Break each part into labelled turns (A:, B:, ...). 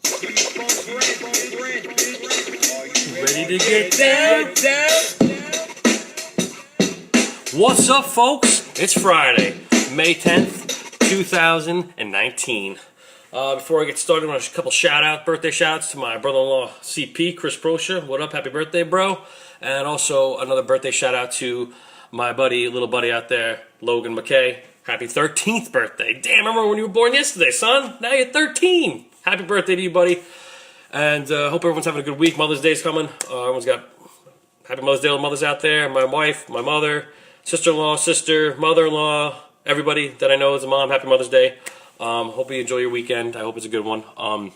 A: Ready to get down? What's up, folks? It's Friday, May 10th, 2019. Before I get started, I want a couple birthday shout-outs to my brother-in-law, CP, Chris Proscia. What up? Happy birthday, bro. And also another birthday shout-out to my little buddy out there, Logan McKay. Happy 13th birthday. Damn, I remember when you were born yesterday, son. Now you're 13. Happy birthday to you, buddy. And hope everyone's having a good week. Mother's Day's coming. Everyone's got Happy Mother's Day to mothers out there. My wife, my mother, sister-in-law, sister, mother-in-law, everybody that I know is a mom. Happy Mother's Day. Hope you enjoy your weekend. I hope it's a good one. A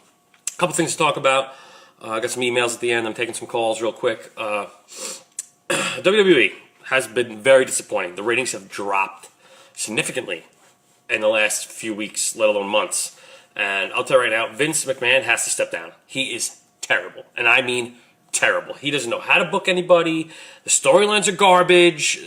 A: couple things to talk about. I got some emails at the end. I'm taking some calls real quick. WWE has been very disappointing. The ratings have dropped significantly in the last few weeks, let alone months. And I'll tell you right now, Vince McMahon has to step down. He is terrible. And I mean terrible. He doesn't know how to book anybody. The storylines are garbage.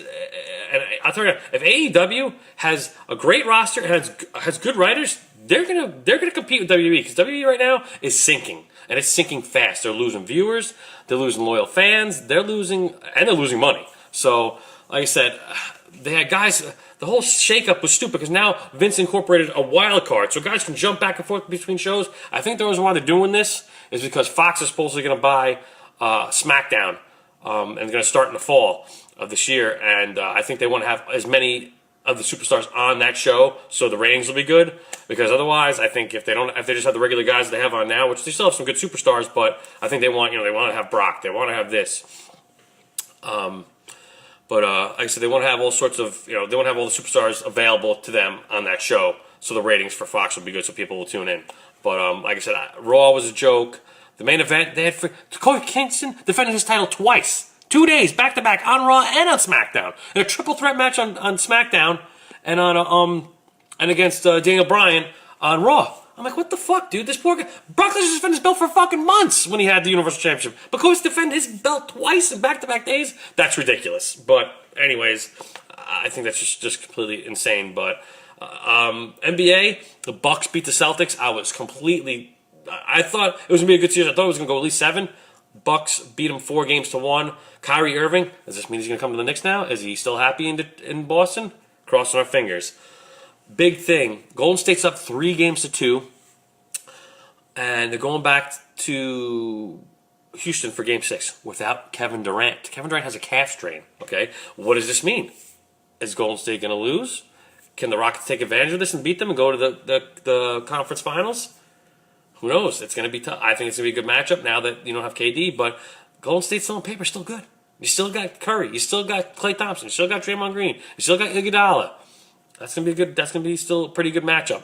A: And I'll tell you, if AEW has a great roster and has good writers, they're gonna compete with WWE, because WWE right now is sinking, and it's sinking fast. They're losing viewers, they're losing loyal fans, they're losing money. So, like I said, they had guys. The whole shakeup was stupid because now Vince incorporated a wild card, so guys can jump back and forth between shows. I think the reason why they're doing this is because Fox is supposedly going to buy SmackDown, and they're going to start in the fall of this year. And I think they want to have as many of the superstars on that show, so the ratings will be good. Because otherwise, I think if they just have the regular guys they have on now, which they still have some good superstars, but I think they want to have Brock, they want to have this. But like I said, they want to have all sorts of, they want to have all the superstars available to them on that show, so the ratings for Fox will be good, so people will tune in. But like I said, Raw was a joke. The main event, they had Kofi Kingston defended his title twice, 2 days back to back on Raw and on SmackDown. In a triple threat match on SmackDown and on and against Daniel Bryan on Raw. I'm like, what the fuck, dude? This poor guy. Brock Lesnar defended his belt for fucking months when he had the Universal Championship. But Kofi's defend his belt twice in back-to-back days? That's ridiculous. But anyways, I think that's just completely insane. But NBA, the Bucks beat the Celtics. I thought it was going to be a good series. I thought it was going to go at least 7. Bucks beat him 4-1. Kyrie Irving, does this mean he's going to come to the Knicks now? Is he still happy in Boston? Crossing our fingers. Big thing. Golden State's up 3-2, and they're going back to Houston for Game 6 without Kevin Durant. Kevin Durant has a calf strain. Okay, what does this mean? Is Golden State going to lose? Can the Rockets take advantage of this and beat them and go to the conference finals? Who knows? It's going to be tough. I think it's going to be a good matchup now that you don't have KD, but Golden State still on paper still good. You still got Curry. You still got Klay Thompson. You still got Draymond Green. You still got Iguodala. That's gonna be good. That's gonna be still a pretty good matchup.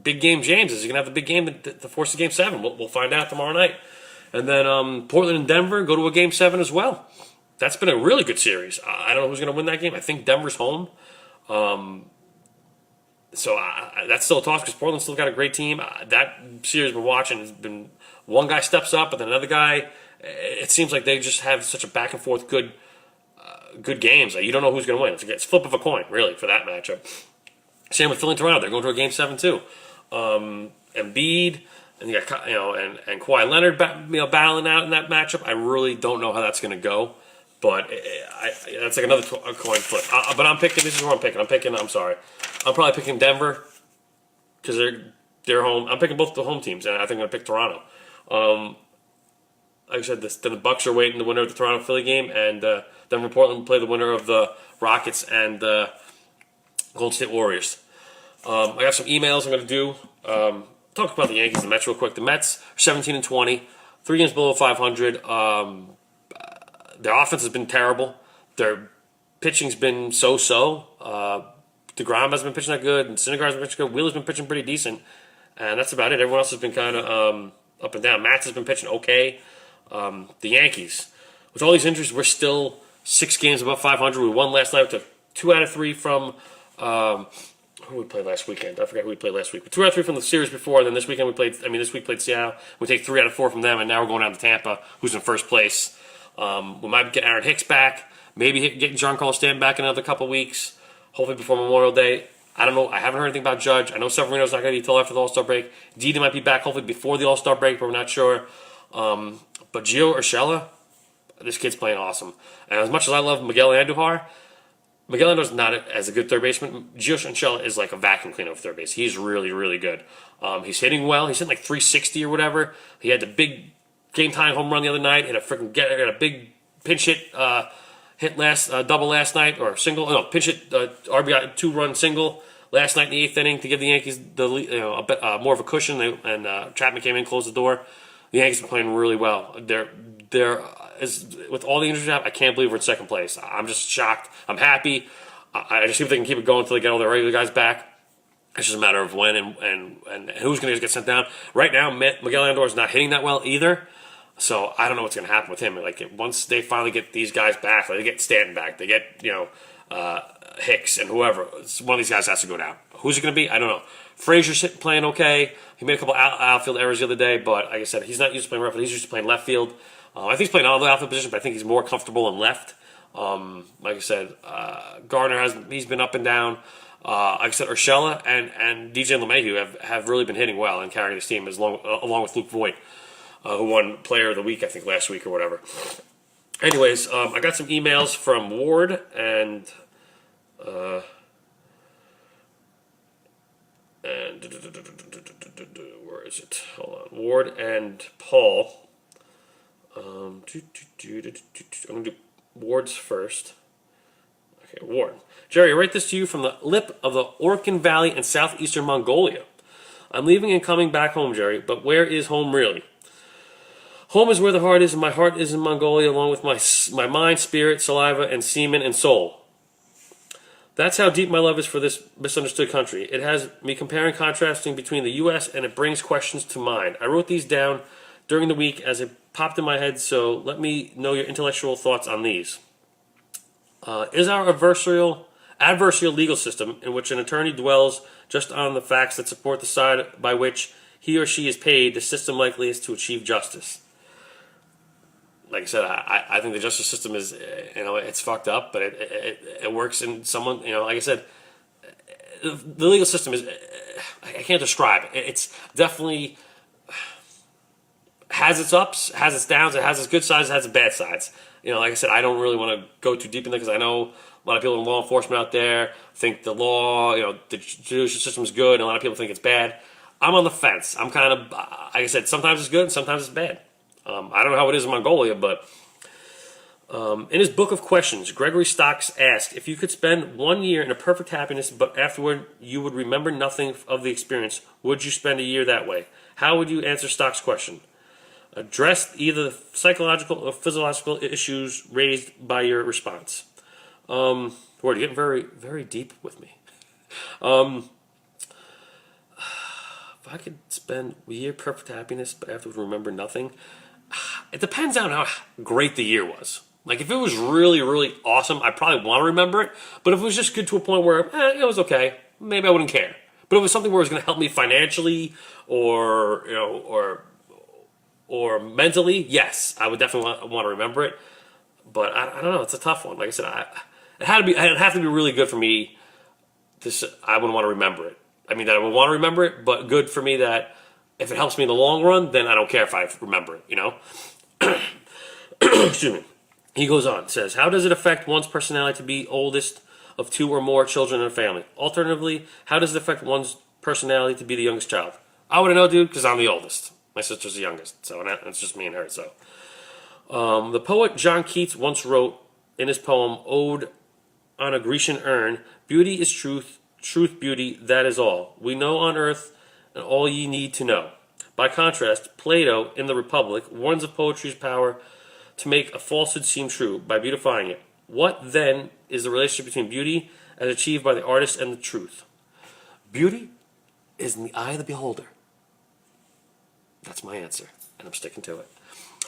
A: Big game James, is he gonna have the big game to force the Game 7? We'll find out tomorrow night. And then Portland and Denver go to a Game 7 as well. That's been a really good series. I don't know who's gonna win that game. I think Denver's home. So that's still a toss because Portland's still got a great team. That series we're watching has been one guy steps up, but then another guy. It seems like they just have such a back and forth good games. You don't know who's going to win. It's a flip of a coin, really, for that matchup. Same with Philly and Toronto. They're going to a Game 7 too. Embiid and you got and Kawhi Leonard battling out in that matchup. I really don't know how that's going to go, but that's like another coin flip. But I'm picking. This is who I'm picking. I'm sorry. I'm probably picking Denver because they're home. I'm picking both the home teams, and I think I'm going to pick Toronto. Like I said, then the Bucks are waiting the winner of the Toronto-Philly game, and Denver Portland play the winner of the Rockets and Golden State Warriors. I got some emails I'm going to do. Talk about the Yankees and the Mets real quick. The Mets are 17-20, 3 games below 500. Their offense has been terrible. Their pitching's been so-so. DeGrom hasn't been pitching that good, and Syndergaard's been pitching good. Wheeler's been pitching pretty decent, and that's about it. Everyone else has been kind of up and down. Matz has been pitching okay. The Yankees, with all these injuries, we're still 6 games above 500. We won last night. We took 2 out of 3 from who we played last weekend. I forgot who we played last week. But 2 out of 3 from the series before. Then this weekend this week played Seattle. We take 3 out of 4 from them, and now we're going down to Tampa, who's in first place. We might get Aaron Hicks back. Maybe getting Giancarlo Stanton back in another couple weeks. Hopefully before Memorial Day. I don't know. I haven't heard anything about Judge. I know Severino's not going to be until after the All-Star break. Didi might be back hopefully before the All-Star break, but we're not sure. But Gio Urshela, this kid's playing awesome. And as much as I love Miguel Andujar, Miguel Andujar's not as a good third baseman. Gio Urshela is like a vacuum cleaner of third base. He's really, really good. He's hitting well. He's hitting like 360 or whatever. He had the big game-time home run the other night. Had a big pinch hit double last night, or single. No, pinch hit RBI 2-run single last night in the 8th inning to give the Yankees more of a cushion. And Chapman came in, closed the door. The Yankees are playing really well. With all the injuries I can't believe we're in second place. I'm just shocked. I'm happy. I just see if they can keep it going until they get all their regular guys back. It's just a matter of when and who's going to get sent down. Right now, Miguel Andujar is not hitting that well either. So I don't know what's going to happen with him. Like once they finally get these guys back, like they get Stanton back, they get Hicks and whoever. One of these guys has to go down. Who's it going to be? I don't know. Frazier's playing okay. He made a couple outfield errors the other day, but like I said, he's not used to playing right field. He's used to playing left field. I think he's playing all the outfield position, but I think he's more comfortable in left. Like I said, Gardner he's been up and down. Like I said, Urshela and DJ LeMahieu have really been hitting well and carrying this team along with Luke Voigt, who won Player of the Week, I think, last week or whatever. Anyways, I got some emails from Ward and where is it? Hold on. Ward and Paul. I'm going to do Ward's first. Okay, Ward. Jerry, I write this to you from the lip of the Orkhon Valley in southeastern Mongolia. I'm leaving and coming back home, Jerry, but where is home really? Home is where the heart is, and my heart is in Mongolia, along with my mind, spirit, saliva, and semen and soul. That's how deep my love is for this misunderstood country. It has me comparing, contrasting between the U.S., and it brings questions to mind. I wrote these down during the week as it popped in my head, so let me know your intellectual thoughts on these. Is our adversarial legal system, in which an attorney dwells just on the facts that support the side by which he or she is paid, the system likeliest to achieve justice? Like I said, I think the justice system is, it's fucked up, but it works in someone, like I said, the legal system is, I can't describe it. It's definitely has its ups, has its downs, it has its good sides, it has its bad sides. Like I said, I don't really want to go too deep in there because I know a lot of people in law enforcement out there think the law, the judicial system is good, and a lot of people think it's bad. I'm on the fence. I'm kind of, like I said, sometimes it's good and sometimes it's bad. I don't know how it is in Mongolia, but in his book of questions, Gregory Stocks asked, if you could spend 1 year in a perfect happiness, but afterward you would remember nothing of the experience, would you spend a year that way? How would you answer Stocks' question? Address either the psychological or physiological issues raised by your response. Word, you're getting very, very deep with me. If I could spend a year perfect happiness, but afterward remember nothing, it depends on how great the year was. Like, if it was really, really awesome, I probably want to remember it. But if it was just good to a point where it was okay, maybe I wouldn't care. But if it was something where it was going to help me financially or mentally, yes, I would definitely want to remember it. But I don't know. It's a tough one. Like I said, it'd have to be really good for me. I wouldn't want to remember it. I mean, that I would want to remember it, but good for me that if it helps me in the long run, then I don't care if I remember it, Excuse me. He goes on, says, how does it affect one's personality to be oldest of 2 or more children in a family? Alternatively, how does it affect one's personality to be the youngest child? I wouldn't know, dude, because I'm the oldest. My sister's the youngest, so it's just me and her. So, the poet John Keats once wrote in his poem "Ode on a Grecian Urn," "Beauty is truth, truth beauty, that is all we know on earth, and all ye need to know." By contrast, Plato in the Republic warns of poetry's power to make a falsehood seem true by beautifying it. What then is the relationship between beauty as achieved by the artist and the truth? Beauty is in the eye of the beholder. That's my answer, and I'm sticking to it.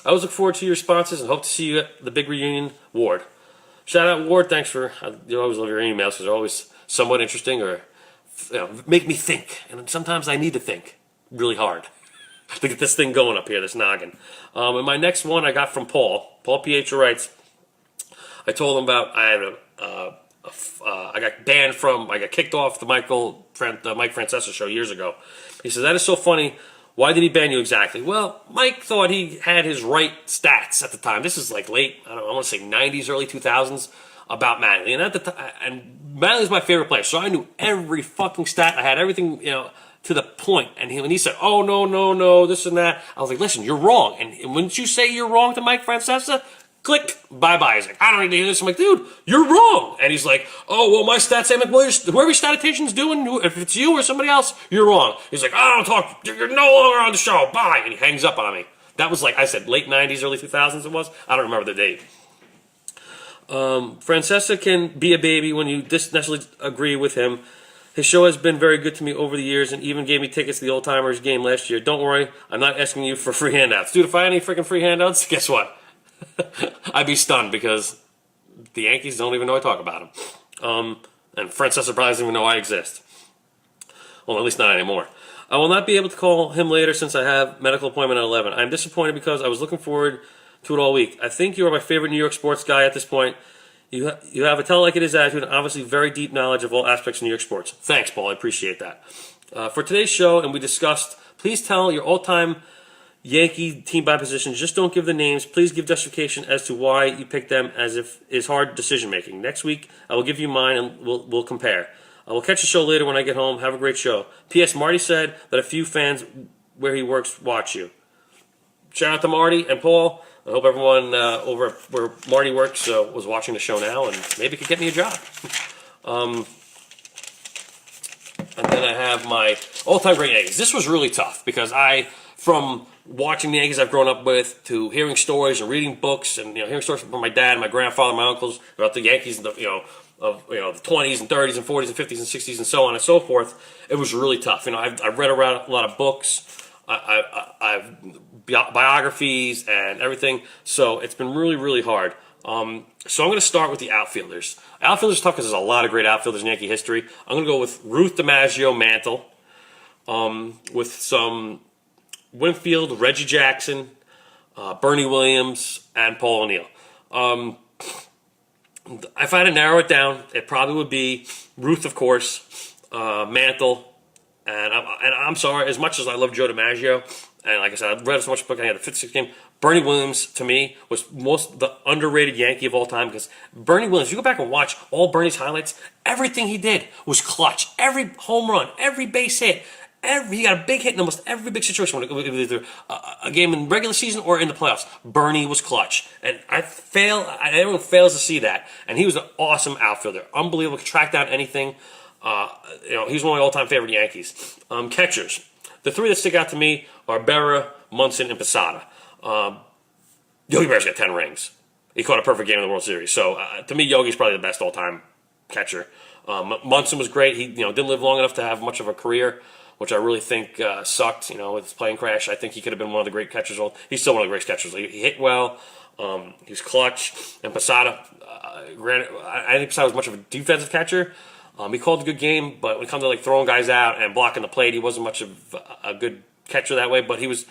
A: I always look forward to your responses and hope to see you at the big reunion, Ward. Shout out, Ward. Thanks I always love your emails because they're always somewhat interesting or make me think. And sometimes I need to think really hard to get this thing going up here, this noggin. And my next one I got from Paul. Paul Pietro writes, I told him about I had I got banned from. I got kicked off the Mike Francesa show years ago. He says that is so funny. Why did he ban you exactly? Well, Mike thought he had his right stats at the time. This is like late, I don't know, I want to say 90s, early 2000s about Mattingly. And at the time, and Mattingly's my favorite player, so I knew every fucking stat. I had everything, to the point. And when he said, "Oh no, no, no, this and that," I was like, "Listen, you're wrong." And when you say you're wrong to Mike Francesa, click, bye-bye. He's like, "I don't need to hear this." I'm like, "Dude, you're wrong." And he's like, "Oh, well, my stats say," I'm like, "Well, whoever your statistician's doing, if it's you or somebody else, you're wrong." He's like, "I don't talk, you're no longer on the show, bye." And he hangs up on me. That was like I said, late 90s, early 2000s it was. I don't remember the date. Francesa can be a baby when you necessarily agree with him. His show has been very good to me over the years and even gave me tickets to the Old Timers game last year. Don't worry, I'm not asking you for free handouts. Dude, if I had any freaking free handouts, guess what? I'd be stunned because the Yankees don't even know I talk about him. And Francesa probably doesn't even know I exist. Well, at least not anymore. I will not be able to call him later since I have medical appointment at 11. I'm disappointed because I was looking forward to it all week. I think you are my favorite New York sports guy at this point. You have a tell-like-it-is attitude and obviously very deep knowledge of all aspects of New York sports. Thanks, Paul. I appreciate that. For today's show, and we discussed, please tell your all-time Yankee team by position. Just don't give the names. Please give justification as to why you picked them, as if it's hard decision-making. Next week, I will give you mine and we'll compare. I will catch the show later when I get home. Have a great show. P.S. Marty said that a few fans where he works watch you. Shout out to Marty and Paul. I hope everyone over where Marty works was watching the show now and maybe could get me a job. And then I have my all-time great Yankees. This was really tough because from watching the Yankees I've grown up with to hearing stories and reading books and hearing stories from my dad and my grandfather and my uncles about the Yankees and the 20s and 30s and 40s and 50s and 60s and so on and so forth, it was really tough. I've read around a lot of books. I've biographies and everything, so it's been really, really hard. So I'm going to start with the outfielders. Outfielders are tough because there's a lot of great outfielders in Yankee history. I'm going to go with Ruth DiMaggio, Mantle, with some Winfield, Reggie Jackson, Bernie Williams, and Paul O'Neill. If I had to narrow it down, it probably would be Ruth, of course, Mantle, and I'm sorry, as much as I love Joe DiMaggio, and like I said, I've read so much book, I had a 56 game. Bernie Williams, to me, was the underrated Yankee of all time because Bernie Williams, you go back and watch all Bernie's highlights, everything he did was clutch. Every home run, every base hit, he got a big hit in almost every big situation, either a game in regular season or in the playoffs. Bernie was clutch. And everyone fails to see that. And he was an awesome outfielder. Unbelievable, could track down anything. He's one of my all-time favorite Yankees. Catchers. The three that stick out to me are Berra, Munson, and Posada. Yogi Berra's got 10 rings. He caught a perfect game in the World Series. So to me, Yogi's probably the best all-time catcher. Munson was great. He didn't live long enough to have much of a career, which I really think sucked. With his plane crash, I think he could have been one of the great catchers. He's still one of the great catchers. He hit well. He was clutch. And Posada, granted, I think Posada was much of a defensive catcher. He called a good game, but when it comes to throwing guys out and blocking the plate, he wasn't much of a good catcher that way. But he was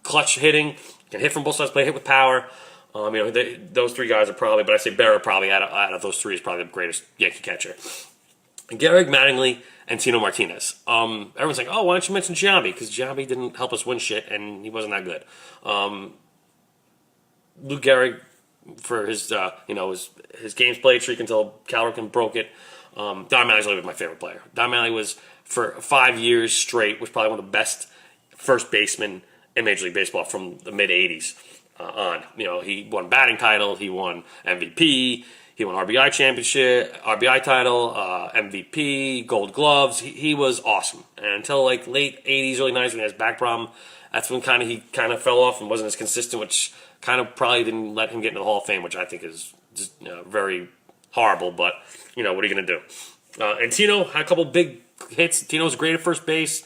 A: clutch hitting, can hit from both sides, play hit with power. Those three guys are probably, but I say Berra probably out of those three is probably the greatest Yankee catcher. And Gehrig, Mattingly, and Tino Martinez. Everyone's like, "Oh, why don't you mention Giambi?" Because Giambi didn't help us win shit, and he wasn't that good. Lou Gehrig, for his his games played streak until Cal Ripken broke it. Don Mattingly's always my favorite player. Don Mattingly was, for 5 years straight, was probably one of the best first basemen in Major League Baseball from the mid-'80s on. He won batting title, he won MVP, he won RBI championship, RBI title, MVP, Gold Gloves. He was awesome. And until late 80s, early 90s when he has back problem, that's when he kind of fell off and wasn't as consistent, which kind of probably didn't let him get into the Hall of Fame, which I think is just very horrible, but what are you going to do? And Tino had a couple big hits. Tino's great at first base,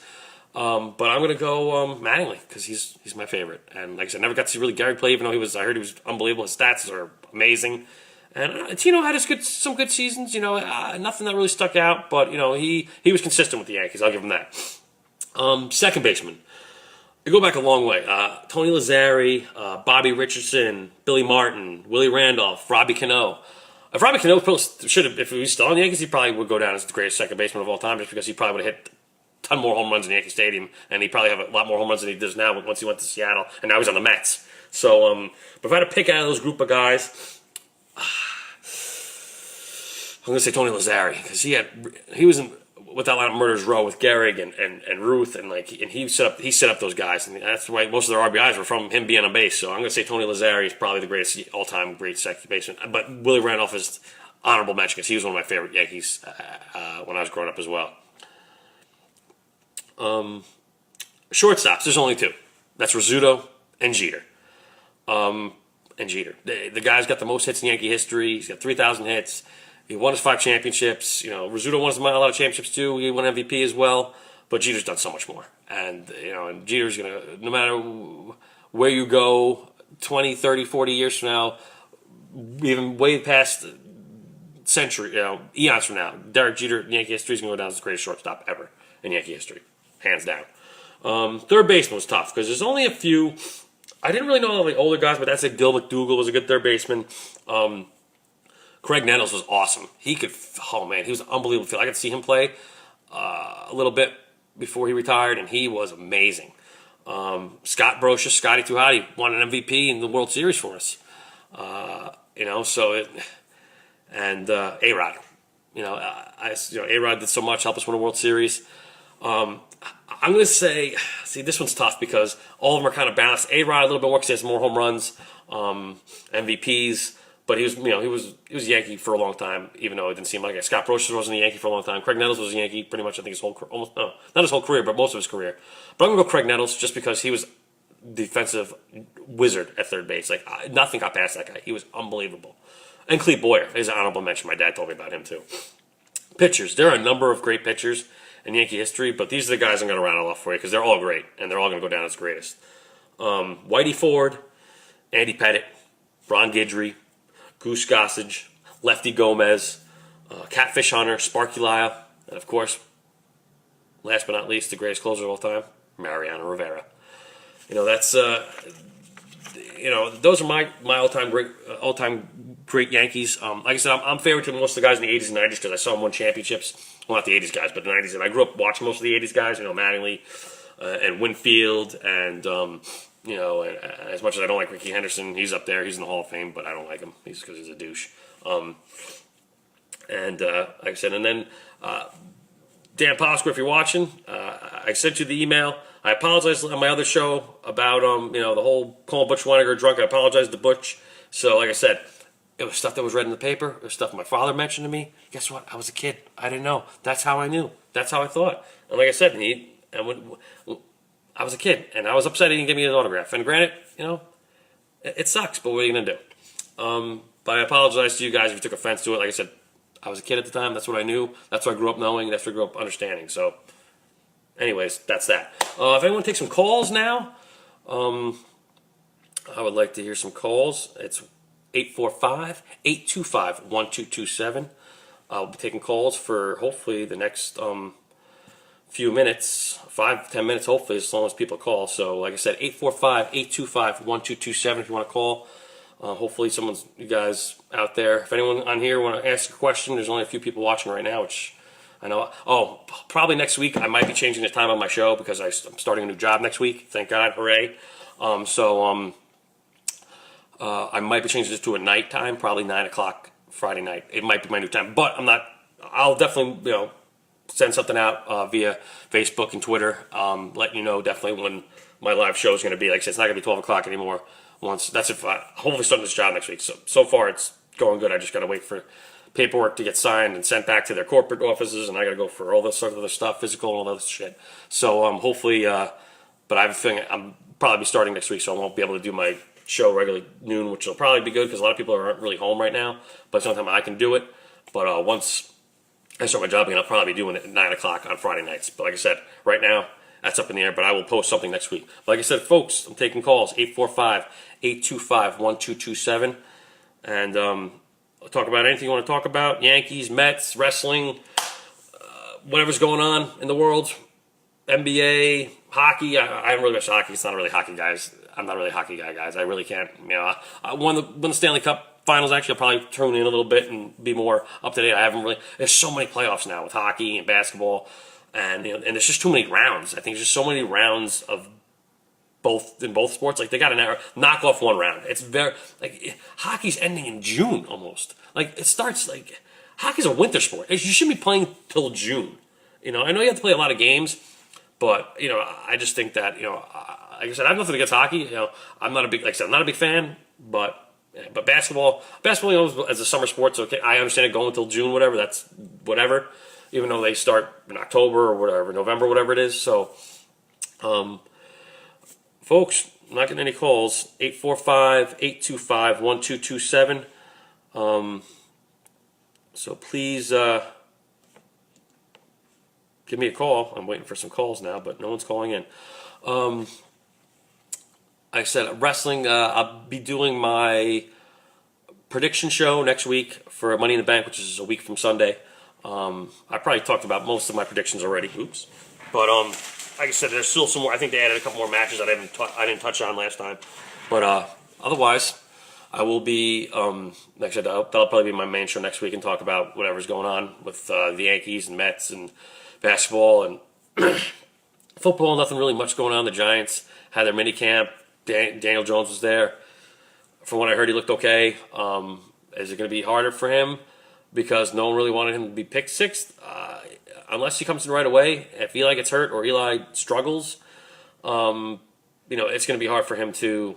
A: but I'm going to go Mattingly because he's my favorite. And like I said, I never got to see really Gehrig play, even though I heard he was unbelievable. His stats are amazing. And Tino had some good seasons. Nothing that really stuck out, but he was consistent with the Yankees. I'll give him that. Second baseman. We go back a long way. Tony Lazzari, Bobby Richardson, Billy Martin, Willie Randolph, Robbie Cano. If Robbie Cano should have, if he was still on the Yankees, he probably would go down as the greatest second baseman of all time, just because he probably would have hit a ton more home runs in Yankee Stadium, and he probably have a lot more home runs than he does now once he went to Seattle, and now he's on the Mets. So, but if I had to pick out of those group of guys, I'm going to say Tony Lazzari, because he was in with that line of Murderers Row with Gehrig and Ruth, and he set up those guys, and that's why most of their RBIs were from him being on base. So I'm going to say Tony Lazzari is probably the greatest all-time great second baseman. But Willie Randolph is honorable mention because he was one of my favorite Yankees when I was growing up as well. Shortstops, there's only two. That's Rizzuto and Jeter. The guy's got the most hits in Yankee history. He's got 3,000 hits. He won his 5 championships. Rizzuto won a lot of championships too. He won MVP as well. But Jeter's done so much more. And Jeter's going to, no matter where you go, 20, 30, 40 years from now, even way past century, eons from now, Derek Jeter in Yankee history is going to go down as the greatest shortstop ever in Yankee history. Hands down. Third baseman was tough because there's only a few. I didn't really know all the older guys, but that's like Gil McDougall was a good third baseman. Craig Nettles was awesome. He was unbelievable. I could see him play a little bit before he retired, and he was amazing. Scott Brosius, Scotty Too Hot, he won an MVP in the World Series for us. And A-Rod. A-Rod did so much, helped us win a World Series. I'm going to say, this one's tough because all of them are kind of balanced. A-Rod a little bit more because he has more home runs, MVPs. But he was a Yankee for a long time, even though it didn't seem like it. Scott Brosius wasn't a Yankee for a long time. Craig Nettles was a Yankee pretty much, I think, not his whole career, but most of his career. But I'm going to go Craig Nettles just because he was defensive wizard at third base. Nothing got past that guy. He was unbelievable. And Clete Boyer is an honorable mention. My dad told me about him, too. Pitchers. There are a number of great pitchers in Yankee history, but these are the guys I'm going to rattle off for you because they're all great, and they're all going to go down as greatest. Whitey Ford, Andy Pettitte, Ron Guidry, Goose Gossage, Lefty Gomez, Catfish Hunter, Sparky Lyle, and of course, last but not least, the greatest closer of all time, Mariano Rivera. Those are my all-time great Yankees. Like I said, I'm favorite to most of the guys in the 80s and 90s because I saw them win championships. Well, not the 80s guys, but the 90s. And I grew up watching most of the 80s guys, Mattingly and Winfield and and as much as I don't like Rickey Henderson, he's up there. He's in the Hall of Fame, but I don't like him. He's because he's a douche. Like I said, and then Dan Posco, if you're watching, I sent you the email. I apologize on my other show about the whole calling Butch Weiniger drunk. I apologize to Butch. So, like I said, it was stuff that was read in the paper. It was stuff my father mentioned to me. Guess what? I was a kid. I didn't know. That's how I knew. That's how I thought. And like I said, I was a kid, and I was upset he didn't give me an autograph. And granted, it sucks, but what are you going to do? But I apologize to you guys if you took offense to it. Like I said, I was a kid at the time. That's what I knew. That's what I grew up knowing. That's what I grew up understanding. So, anyways, that's that. If anyone takes some calls now, I would like to hear some calls. It's 845-825-1227. I'll be taking calls for hopefully the next few minutes, 5-10 minutes, hopefully, as long as people call. So, like I said, 845-825-1227 if you want to call. Hopefully you guys out there, if anyone on here want to ask a question, there's only a few people watching right now, which I know. Probably next week I might be changing the time on my show because I'm starting a new job next week. Thank God, hooray. I might be changing this to a night time, probably 9 o'clock Friday night. It might be my new time, but I'll definitely, send something out via Facebook and Twitter, letting you know definitely when my live show is going to be. Like I said, it's not going to be 12 o'clock anymore. That's if I hopefully starting this job next week. So far it's going good. I just got to wait for paperwork to get signed and sent back to their corporate offices, and I got to go for all this sort of other stuff, physical and all that shit. So hopefully, but I have a feeling I'm probably be starting next week, so I won't be able to do my show regularly noon, which will probably be good because a lot of people aren't really home right now. But sometimes I can do it. But once I start my job again, I'll probably be doing it at 9 o'clock on Friday nights. But like I said, right now, that's up in the air, but I will post something next week. But like I said, folks, I'm taking calls, 845-825-1227. And I'll talk about anything you want to talk about, Yankees, Mets, wrestling, whatever's going on in the world, NBA, hockey. I don't really watch hockey. It's not really hockey, guys. I'm not really a hockey guy, guys. I really can't. I won the Stanley Cup finals. Actually, I'll probably tune in a little bit and be more up to date. I haven't really. There's so many playoffs now with hockey and basketball, and and there's just too many rounds. I think there's just so many rounds of both sports. Like they got to knock off one round. It's very like hockey's ending in June almost. Like it starts like hockey's a winter sport. You shouldn't be playing till June. I know you have to play a lot of games, but I just think that like I said, I have nothing against hockey. I'm not a big, like I said, I'm not a big fan, but basketball, as a summer sport, so okay, I understand it going until June, whatever. That's whatever, even though they start in October or whatever, November, whatever it is. So, folks, I'm not getting any calls. 845-825-1227. So please give me a call. I'm waiting for some calls now, but no one's calling in. I said wrestling. I'll be doing my prediction show next week for Money in the Bank, which is a week from Sunday. I probably talked about most of my predictions already. Oops. But like I said, there's still some more. I think they added a couple more matches that I didn't touch on last time. But otherwise, I will be. Like I said, that'll probably be my main show next week and talk about whatever's going on with the Yankees and Mets and basketball and football. Nothing really much going on. The Giants had their mini camp. Daniel Jones was there. From what I heard, he looked okay. Is it going to be harder for him because no one really wanted him to be picked sixth? Unless he comes in right away. If Eli gets hurt or Eli struggles, it's going to be hard for him to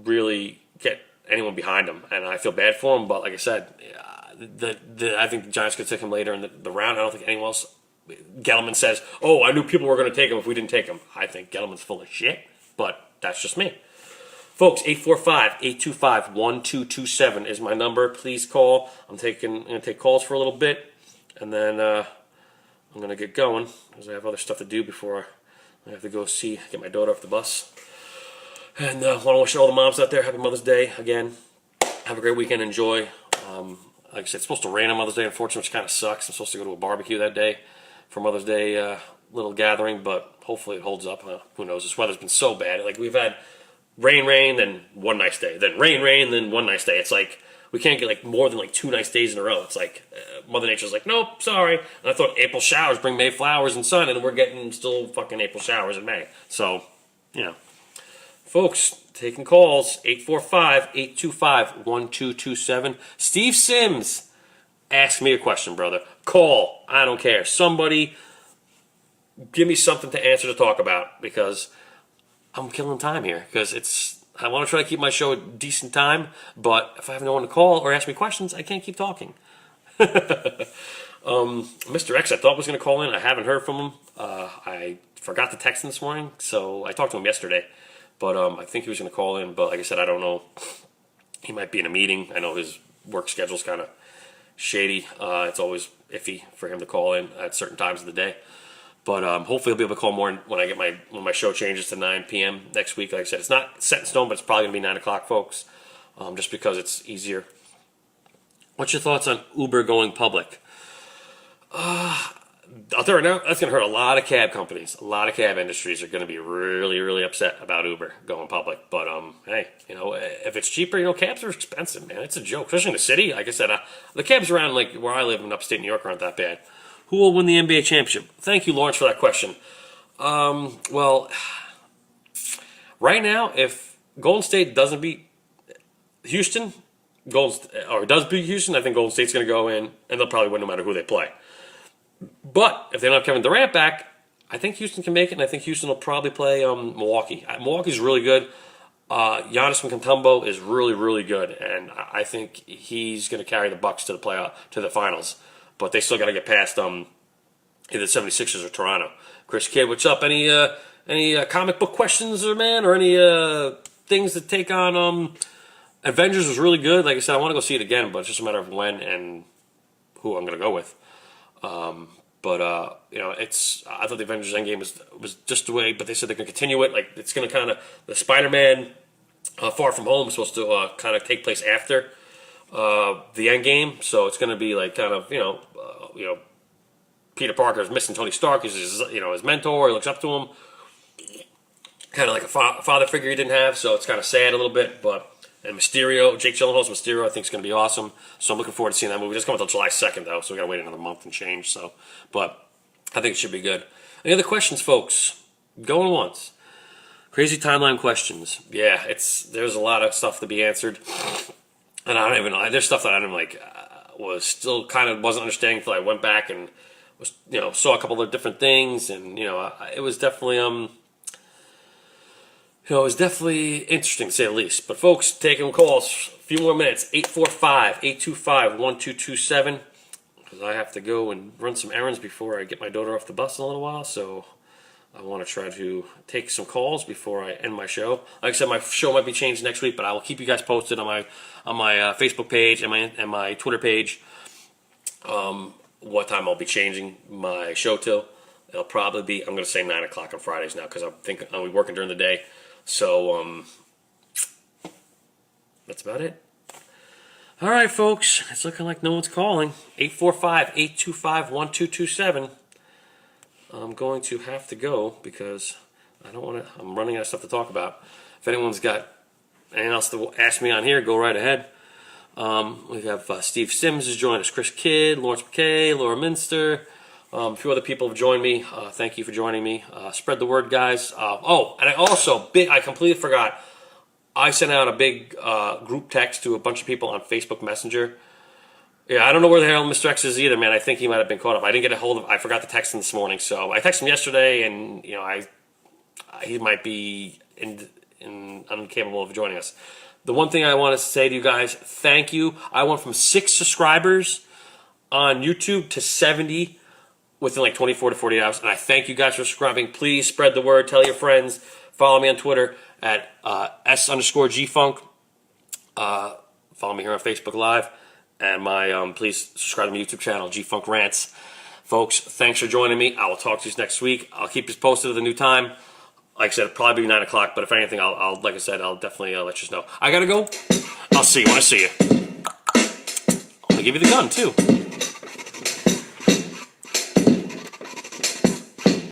A: really get anyone behind him. And I feel bad for him, but like I said, I think the Giants could take him later in the round. I don't think anyone else. Gettleman says, "Oh, I knew people were going to take him if we didn't take him." I think Gettleman's full of shit, but that's just me. Folks, 845-825-1227 is my number. Please call. I'm going to take calls for a little bit, and then I'm going to get going because I have other stuff to do before I have to go get my daughter off the bus. And want to wish all the moms out there happy Mother's Day again. Have a great weekend. Enjoy. Like I said, it's supposed to rain on Mother's Day, unfortunately, which kind of sucks. I'm supposed to go to a barbecue that day for Mother's Day little gathering, but hopefully it holds up. Who knows? This weather's been so bad. Like we've had rain, then one nice day, then rain, then one nice day. It's like we can't get like more than like 2 nice days in a row. It's like Mother Nature's like, nope, sorry. And I thought April showers bring May flowers and sun, and we're getting still fucking April showers in May. So, folks, taking calls, 845-825-1227. Steve Sims, ask me a question, brother. Call. I don't care. Somebody give me something to answer to talk about because I'm killing time here. Because I want to try to keep my show a decent time, but if I have no one to call or ask me questions, I can't keep talking. Mr. X, I thought was going to call in. I haven't heard from him. I forgot to text him this morning, so I talked to him yesterday. But I think he was going to call in. But like I said, I don't know. He might be in a meeting. I know his work schedule's kind of shady. It's always iffy for him to call in at certain times of the day. But hopefully he'll be able to call more when my show changes to 9 p.m. next week. Like I said, it's not set in stone, but it's probably going to be 9 o'clock, folks, just because it's easier. What's your thoughts on Uber going public? I'll tell you right now, that's going to hurt a lot of cab companies. A lot of cab industries are going to be really, really upset about Uber going public. But, hey, if it's cheaper, cabs are expensive, man. It's a joke, especially in the city. Like I said, the cabs around like where I live in upstate New York aren't that bad. Who will win the NBA championship? Thank you, Lawrence, for that question. Well, right now, if Golden State doesn't beat Houston, does beat Houston, I think Golden State's going to go in, and they'll probably win no matter who they play. But if they don't have Kevin Durant back, I think Houston can make it, and I think Houston will probably play Milwaukee. Milwaukee's really good. Giannis Antetokounmpo is really, really good, and I think he's going to carry the Bucks to the finals. But they still got to get past either the 76ers or Toronto. Chris Kidd, what's up? Any comic book questions, or any things to take on? Avengers was really good. Like I said, I want to go see it again, but it's just a matter of when and who I'm going to go with. But I thought the Avengers Endgame was just the way, but they said they're going to continue it. Like it's going to kind of the Spider-Man Far From Home is supposed to kind of take place after the Endgame, so it's going to be like kind of Peter Parker is missing Tony Stark. He's his mentor. He looks up to him, kind of like a father figure he didn't have. So it's kind of sad a little bit, but And Mysterio, Jake Gyllenhaal's Mysterio, I think is going to be awesome. So I'm looking forward to seeing that movie. It doesn't come until July 2nd, though, so we got to wait another month and change. So, but I think it should be good. Any other questions, folks? Going once. Crazy timeline questions. Yeah, there's a lot of stuff to be answered, and I don't even know. There's stuff that I didn't was still kind of wasn't understanding until I went back and was saw a couple of different things, and it was definitely it was definitely interesting to say the least. But folks, taking calls, a few more minutes. 845-825-1227. Because I have to go and run some errands before I get my daughter off the bus in a little while, so I want to try to take some calls before I end my show. Like I said, my show might be changed next week, but I will keep you guys posted on my Facebook page and my Twitter page. What time I'll be changing my show till. It'll probably be, I'm going to say 9 o'clock on Fridays now, because I'm thinking I'll be working during the day. So that's about it. All right, folks. It's looking like no one's calling. 845-825-1227. I'm going to have to go because I don't want to. I'm running out of stuff to talk about. If anyone's got anything else to ask me on here, go right ahead. We have Steve Sims has joined us, Chris Kidd, Lawrence McKay, Laura Minster. A few other people have joined me. Thank you for joining me. Spread the word, guys. And I also, I completely forgot. I sent out a big group text to a bunch of people on Facebook Messenger. Yeah, I don't know where the hell Mr. X is either, man. I think he might have been caught up. I didn't get a hold of. I forgot to text him this morning, so I texted him yesterday, and he might be incapable of joining us. The one thing I want to say to you guys, thank you. I went from 6 subscribers on YouTube to 70 within like 24 to 48 hours, and I thank you guys for subscribing. Please spread the word. Tell your friends. Follow me on Twitter at S_G-Funk. Follow me here on Facebook Live. And please subscribe to my YouTube channel, G-Funk Rants. Folks, thanks for joining me. I will talk to you next week. I'll keep you posted at the new time. Like I said, it'll probably be 9 o'clock, but if anything, I'll like I said, I'll definitely let you know. I gotta go. I'll see you when I see you. I'm gonna give you the gun, too.